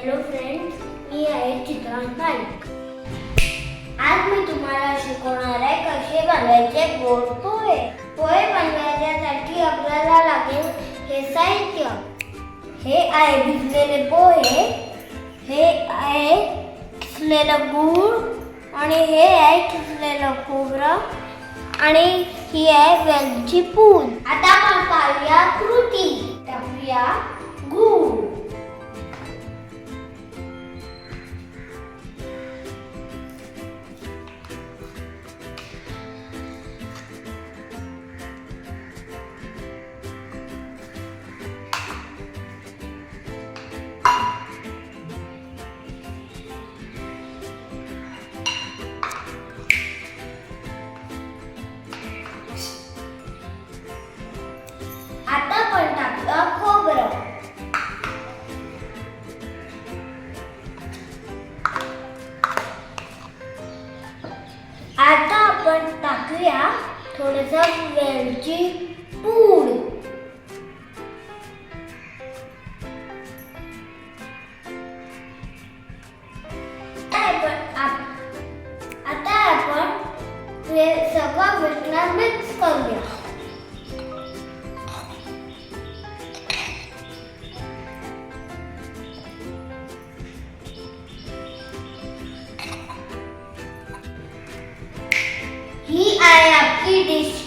Hello friends, मी आहे चित्रांश नाईक. आज मी तुम्हाला शिकवणार आहे कसे बनवायचे गोड पोहे. पोहे बनवण्यासाठी आपल्याला लागेल हे साहित्य. हे आहे भिजलेले पोहे, हे आहे किसलेलं गूळ आणि हे आहे किसलेलं खोबरं आणि ही आहे वेलची पूड. आता आपण पाहूया कृती. टाकूया गूळ. आता आपण टाकूया खोबरं. आता आपण टाकूया थोडंसं वेलची पूड. आता आपण हे सगळं मिश्रण मिक्स करूया. ही आहे आपली डिश